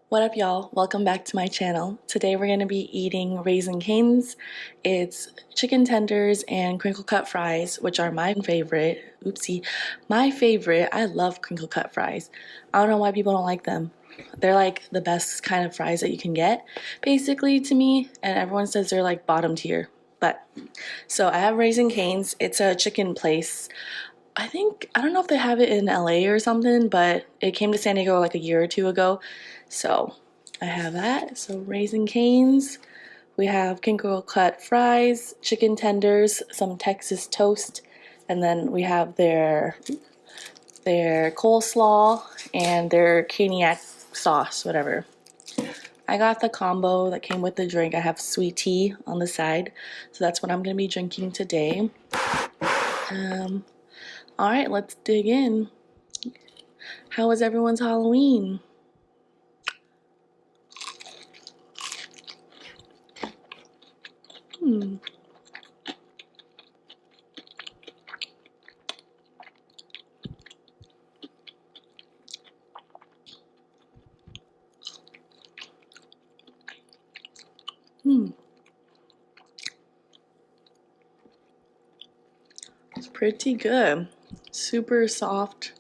What up, y'all? Welcome back to my channel. Today we're going to be eating Raising Cane's. It's chicken tenders and crinkle cut fries, which are my favorite. Oopsie. My favorite. I love crinkle cut fries. I don't know why people don't like them. They're like the best kind of fries that you can get, basically, to me, and everyone says they're like bottom tier. So I have Raising Cane's. It's a chicken place. I don't know if they have it in LA or something, but it came to San Diego like a year or two ago. So I have that. So Raising Cane's. We have crinkle cut fries, chicken tenders, some Texas toast, and then we have their coleslaw and their cognac sauce, whatever. I got the combo that came with the drink. I have sweet tea on the side, so that's what I'm gonna be drinking today. All right, let's dig in. How was everyone's Halloween? Hmm. It's pretty good. Super soft.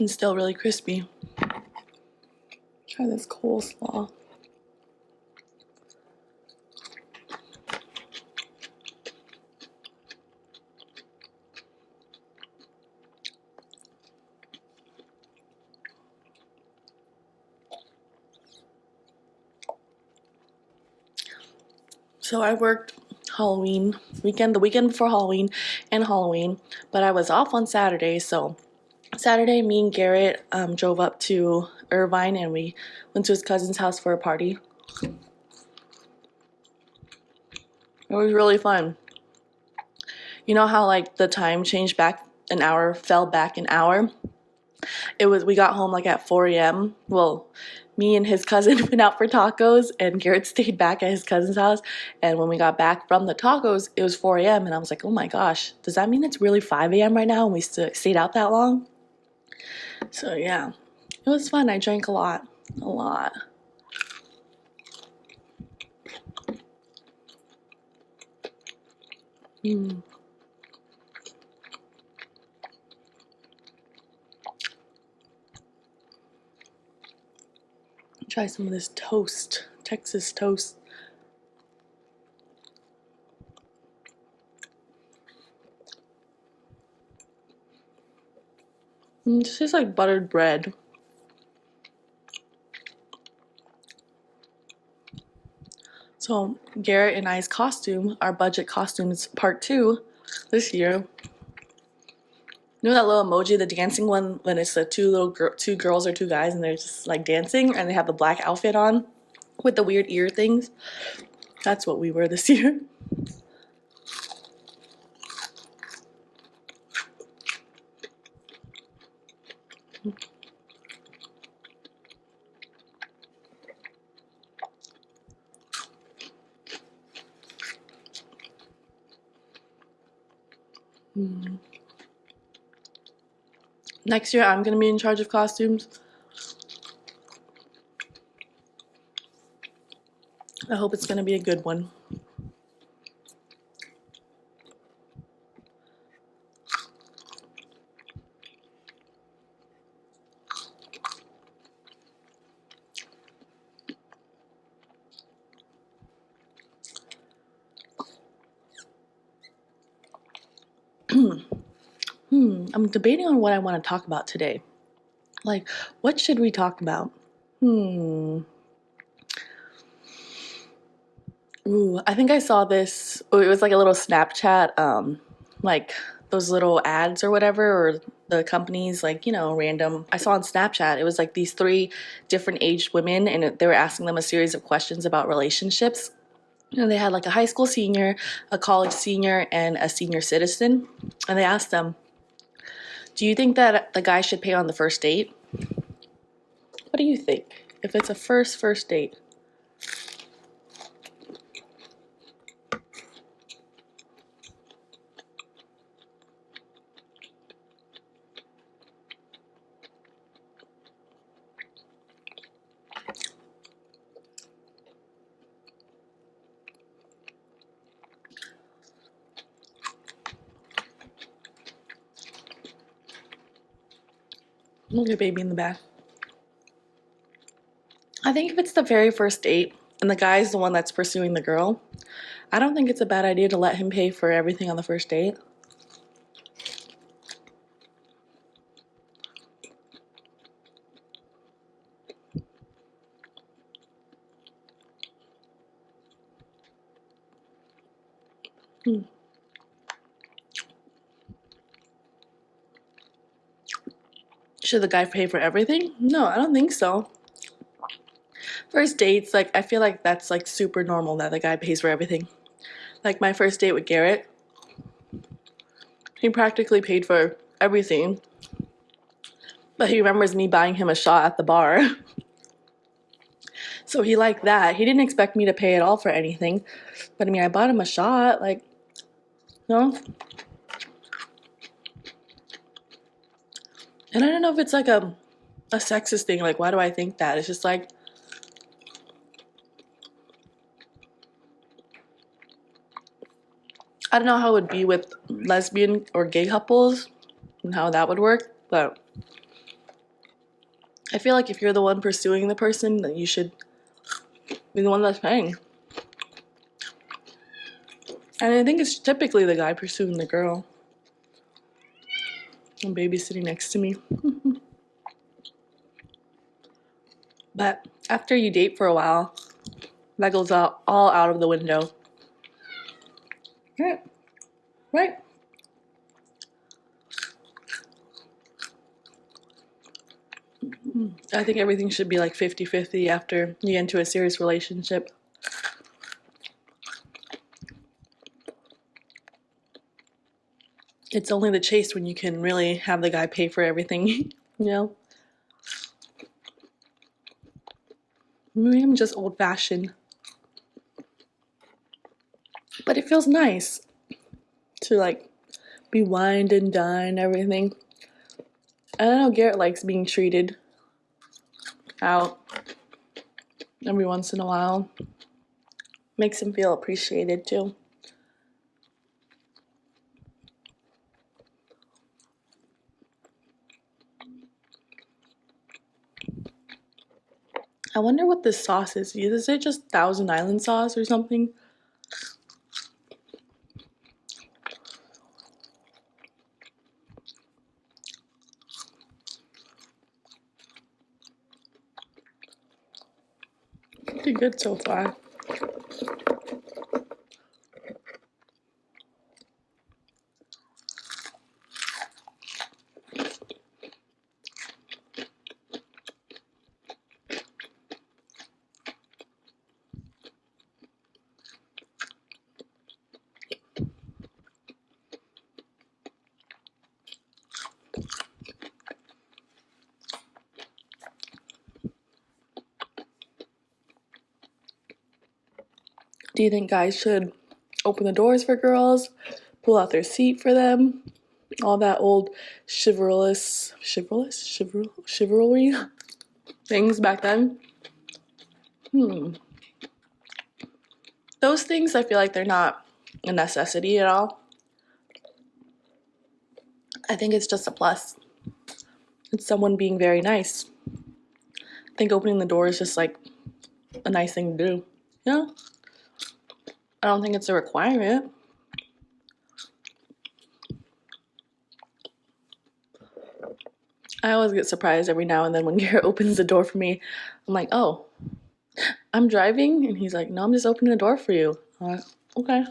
And still really crispy. Try this coleslaw. So I worked Halloween weekend, the weekend before Halloween and Halloween, but I was off on Saturday. So Saturday, me and Garrett drove up to Irvine and we went to his cousin's house for a party. It was really fun. You know how like the time changed back an hour, fell back an hour? We got home like at 4 a.m. Well, me and his cousin went out for tacos and Garrett stayed back at his cousin's house. And when we got back from the tacos, it was 4 a.m. and I was like, oh my gosh, does that mean it's really 5 a.m. right now and we stayed out that long? So yeah, it was fun. I drank a lot. Try some of this toast, Texas toast. It tastes like buttered bread. So Garrett and I's costume, our budget costumes part 2 this year. You know that little emoji, the dancing one, when it's the two girls or two guys and they're just like dancing and they have the black outfit on with the weird ear things? That's what we were this year. Next year, I'm going to be in charge of costumes. I hope it's going to be a good one. I'm debating on what I want to talk about today. Like, what should we talk about? Ooh, I think I saw this. Oh, it was like a little Snapchat, like those little ads or whatever, or the companies, like, you know, random. I saw on Snapchat, it was like these 3 different aged women, and they were asking them a series of questions about relationships. You know, they had like a high school senior, a college senior, and a senior citizen. And they asked them, do you think that the guy should pay on the first date? What do you think? If it's a first date? Look at baby in the back. I think if it's the very first date and the guy's the one that's pursuing the girl, I don't think it's a bad idea to let him pay for everything on the first date. Should the guy pay for everything? No, I don't think so. First dates, like, I feel like that's like super normal that the guy pays for everything. Like my first date with Garrett, he practically paid for everything. But he remembers me buying him a shot at the bar. So he liked that. He didn't expect me to pay at all for anything. But I mean, I bought him a shot, like, you know? And I don't know if it's like a sexist thing. Like, why do I think that? It's just like, I don't know how it would be with lesbian or gay couples and how that would work, but I feel like if you're the one pursuing the person, then you should be the one that's paying. And I think it's typically the guy pursuing the girl. And baby's sitting next to me. But after you date for a while, that goes all out of the window. Right? Right? I think everything should be like 50-50 after you get into a serious relationship. It's only the chase when you can really have the guy pay for everything, you know? Maybe I'm just old-fashioned. But it feels nice to like be wined and dined, everything. I don't know, Garrett likes being treated out every once in a while. Makes him feel appreciated too. I wonder what this sauce is. Is it just Thousand Island sauce or something? Pretty good so far. Do you think guys should open the doors for girls, pull out their seat for them? All that old chivalry things back then? Those things, I feel like they're not a necessity at all. I think it's just a plus. It's someone being very nice. I think opening the door is just like a nice thing to do. Yeah. I don't think it's a requirement. I always get surprised every now and then when Garrett opens the door for me. I'm like, oh, I'm driving? And he's like, no, I'm just opening the door for you. I'm like, okay.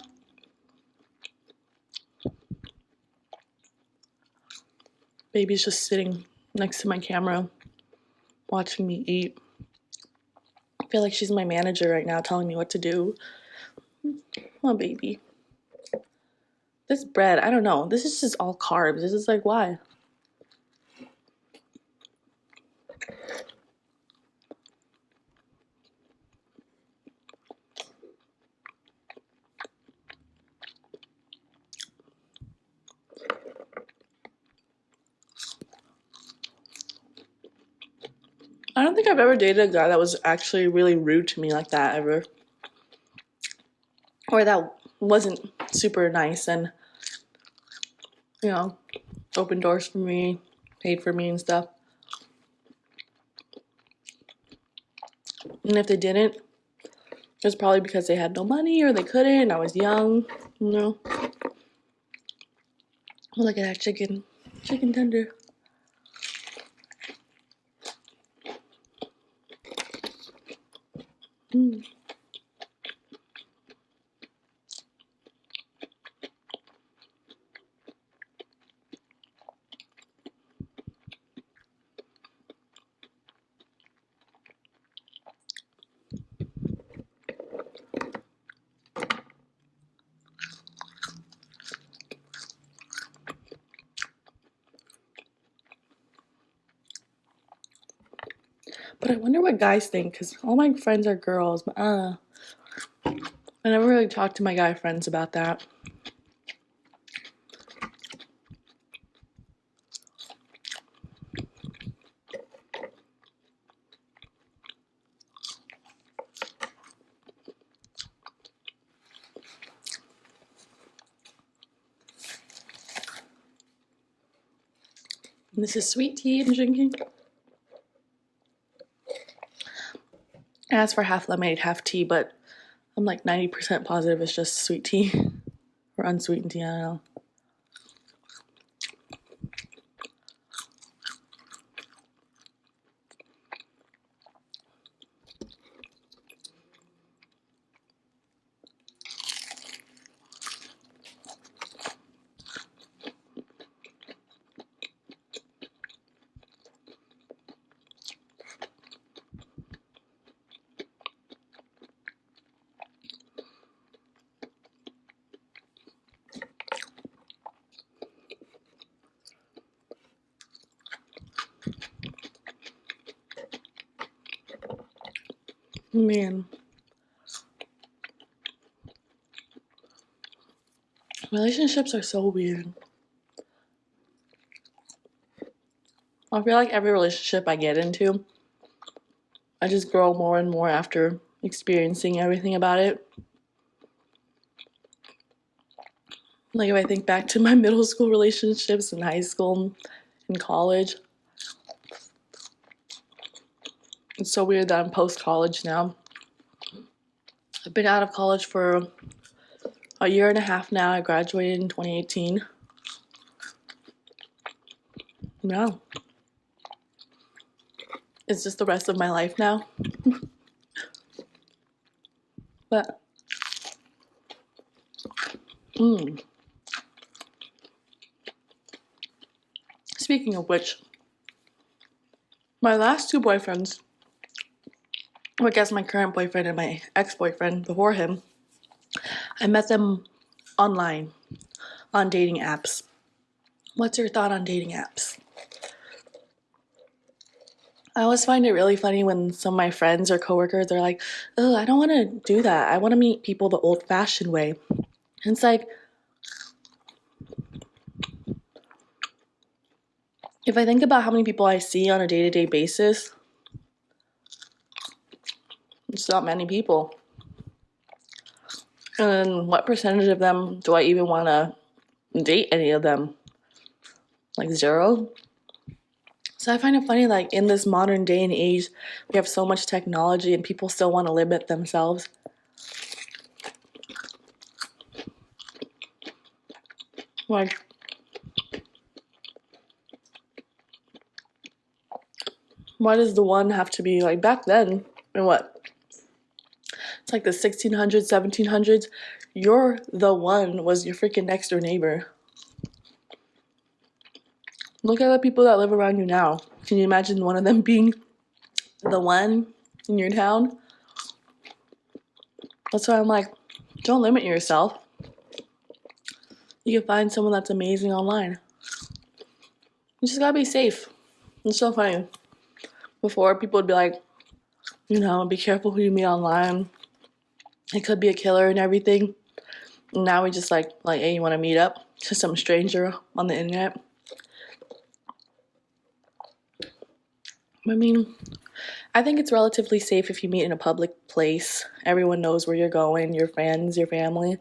Baby's just sitting next to my camera, watching me eat. I feel like she's my manager right now, telling me what to do. Oh, baby. This bread, I don't know. This is just all carbs. This is like, why? I don't think I've ever dated a guy that was actually really rude to me like that ever. Or that wasn't super nice and, you know, opened doors for me, paid for me and stuff. And if they didn't, it was probably because they had no money or they couldn't and I was young, you know. Oh, look at that chicken tender. But I wonder what guys think, because all my friends are girls. But I never really talked to my guy friends about that. And this is sweet tea I'm drinking. I asked for half lemonade, half tea, but I'm like 90% positive it's just sweet tea or unsweetened tea, I don't know. Man. Relationships are so weird. I feel like every relationship I get into, I just grow more and more after experiencing everything about it. Like if I think back to my middle school relationships in high school and college, it's so weird that I'm post-college now. I've been out of college for a year and a half now. I graduated in 2018. No. It's just the rest of my life now. But, Speaking of which, my last two boyfriends, or I guess my current boyfriend and my ex-boyfriend before him, I met them online, on dating apps. What's your thought on dating apps? I always find it really funny when some of my friends or coworkers are like, oh, I don't want to do that. I want to meet people the old-fashioned way. And it's like, if I think about how many people I see on a day-to-day basis, it's not many people. And what percentage of them do I even want to date any of them? Like 0? So I find it funny, like in this modern day and age, we have so much technology and people still want to limit themselves. Like, why does the one have to be like back then? And what? It's like the 1600s, 1700s. You're the one was your freaking next door neighbor. Look at the people that live around you now. Can you imagine one of them being the one in your town? That's why I'm like, don't limit yourself. You can find someone that's amazing online. You just gotta be safe. It's so funny. Before, people would be like, you know, be careful who you meet online. It could be a killer and everything. And now we just like, hey, you want to meet up? To some stranger on the internet. I mean, I think it's relatively safe if you meet in a public place. Everyone knows where you're going, your friends, your family.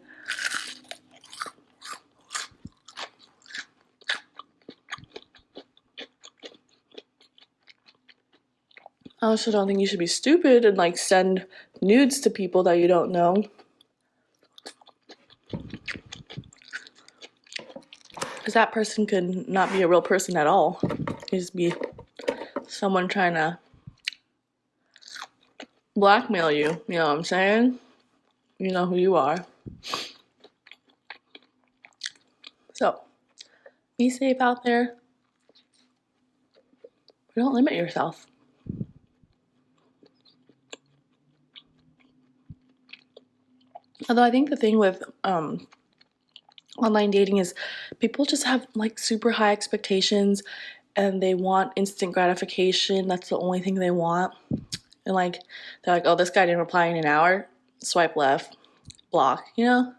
I also don't think you should be stupid and like send nudes to people that you don't know. Because that person could not be a real person at all. It just be someone trying to blackmail you. You know what I'm saying? You know who you are. So, be safe out there. But don't limit yourself. Although I think the thing with online dating is people just have like super high expectations and they want instant gratification. That's the only thing they want. And like they're like, oh, this guy didn't reply in an hour, swipe left, block, you know?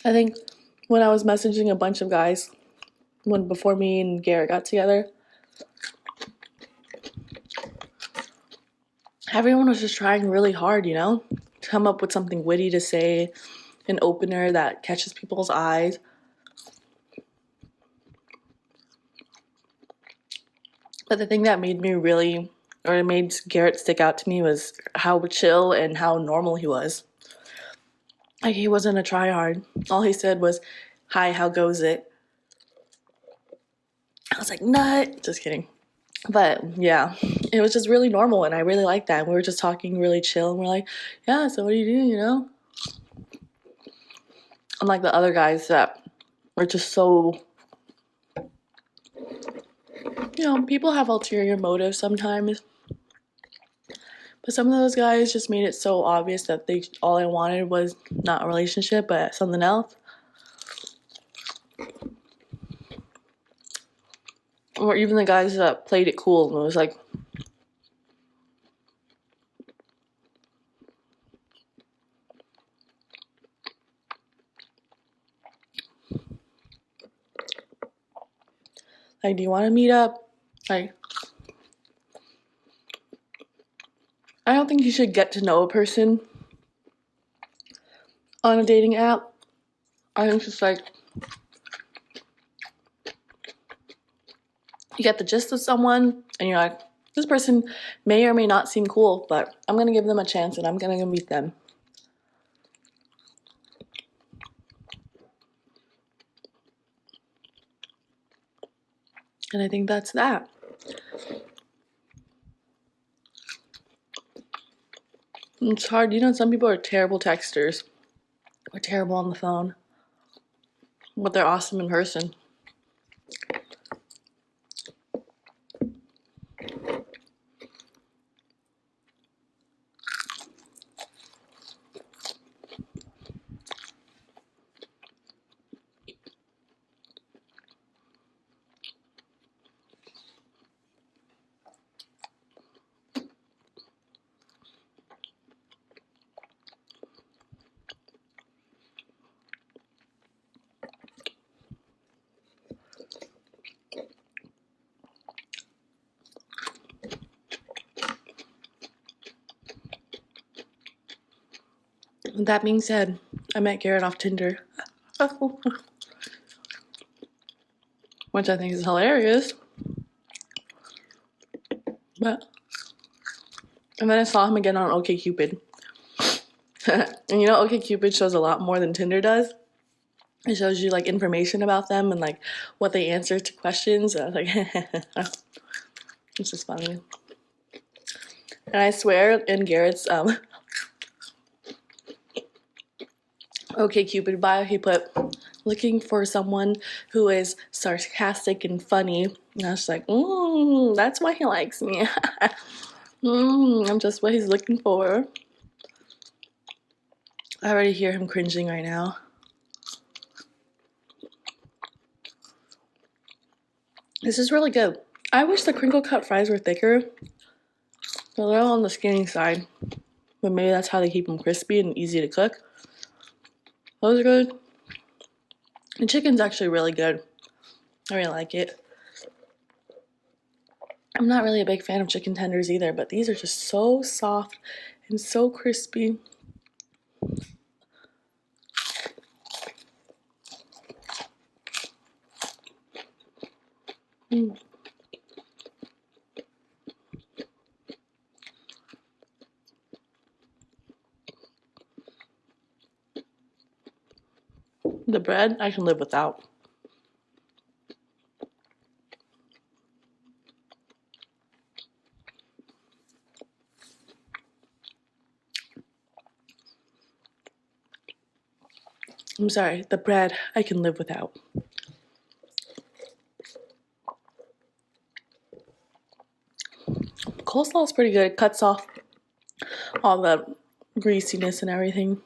I think when I was messaging a bunch of guys before me and Garrett got together, everyone was just trying really hard, you know, to come up with something witty to say, an opener that catches people's eyes. But the thing that made Garrett stick out to me was how chill and how normal he was. Like, he wasn't a tryhard. All he said was, hi, how goes it? I was like, nut. Just kidding. But yeah, it was just really normal and I really liked that. We were just talking really chill and we're like, yeah, so what do you do, you know? Unlike the other guys that were just so, you know, people have ulterior motives sometimes. But some of those guys just made it so obvious that all they wanted was not a relationship, but something else. Or even the guys that played it cool and it was like, do you want to meet up? Like, I don't think you should get to know a person on a dating app. I think it's just like, you get the gist of someone and you're like, this person may or may not seem cool, but I'm going to give them a chance and I'm going to go meet them. And I think that's that. It's hard. You know, some people are terrible texters or terrible on the phone, but they're awesome in person. With that being said, I met Garrett off Tinder. Which I think is hilarious. But and then I saw him again on OkCupid. And you know, OkCupid shows a lot more than Tinder does. It shows you like information about them and like what they answer to questions. And I was like, it's just funny. And I swear in Garrett's OkCupid bio, he put, looking for someone who is sarcastic and funny. And I was like, that's why he likes me. I'm just what he's looking for. I already hear him cringing right now. This is really good. I wish the crinkle cut fries were thicker. They're a little on the skinny side, but maybe that's how they keep them crispy and easy to cook. Those are good. The chicken's actually really good. I really like it. I'm not really a big fan of chicken tenders either, but these are just so soft and so crispy. The bread, I can live without. I'm sorry, the bread, I can live without. Coleslaw is pretty good. It cuts off all the greasiness and everything.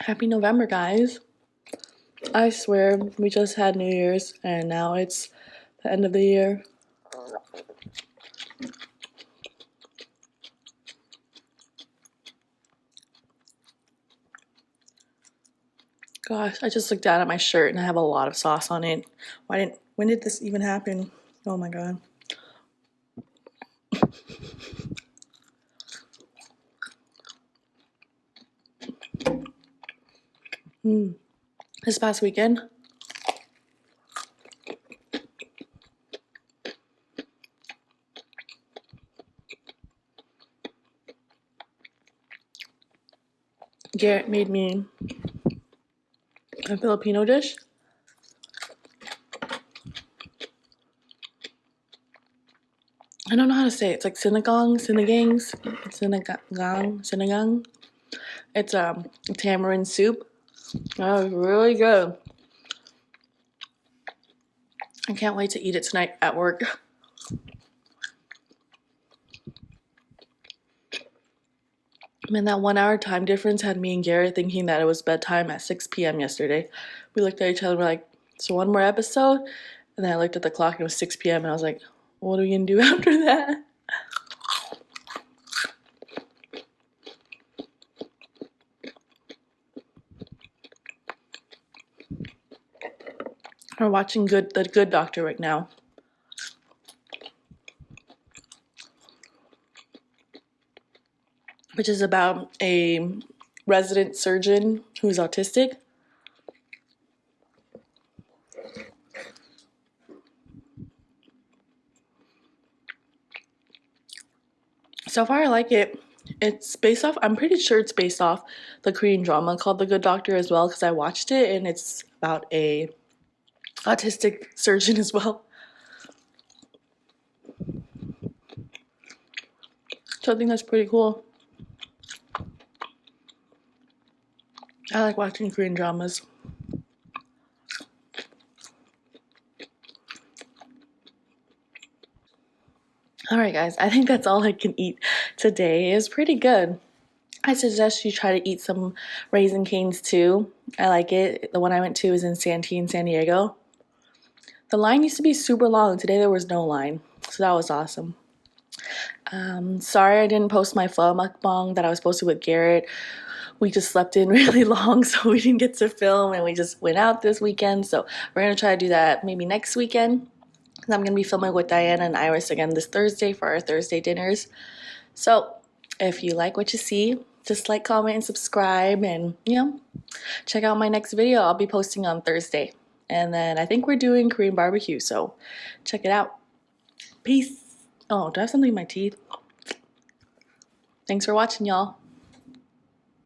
Happy November, guys. I swear, we just had New Year's and now it's the end of the year. Gosh, I just looked down at my shirt and I have a lot of sauce on it. When did this even happen? Oh my god. This past weekend, Garrett made me a Filipino dish. I don't know how to say it. It's like sinigang. It's tamarind soup. That was really good. I can't wait to eat it tonight at work. Man, that 1 hour time difference had me and Garrett thinking that it was bedtime at 6 p.m. yesterday. We looked at each other and we're like, so one more episode? And then I looked at the clock and it was 6 p.m. and I was like, what are we gonna do after that? We're watching The Good Doctor right now. Which is about a resident surgeon who's autistic. So far I like it. It's based off, I'm pretty sure it's based off the Korean drama called The Good Doctor as well, because I watched it and it's about a autistic surgeon as well. So I think that's pretty cool. I like watching Korean dramas. Alright guys, I think that's all I can eat today. It's pretty good. I suggest you try to eat some Raisin Cane's too. I like it. The one I went to is in Santee in San Diego. The line used to be super long. Today there was no line. So that was awesome. Sorry I didn't post my pho mukbang that I was supposed to with Garrett. We just slept in really long, so we didn't get to film, and we just went out this weekend. So we're going to try to do that maybe next weekend. And I'm going to be filming with Diana and Iris again this Thursday for our Thursday dinners. So if you like what you see, just like, comment, and subscribe, and check out my next video. I'll be posting on Thursday. And then I think we're doing Korean barbecue, so check it out. Peace. Oh, do I have something in my teeth? Thanks for watching, y'all.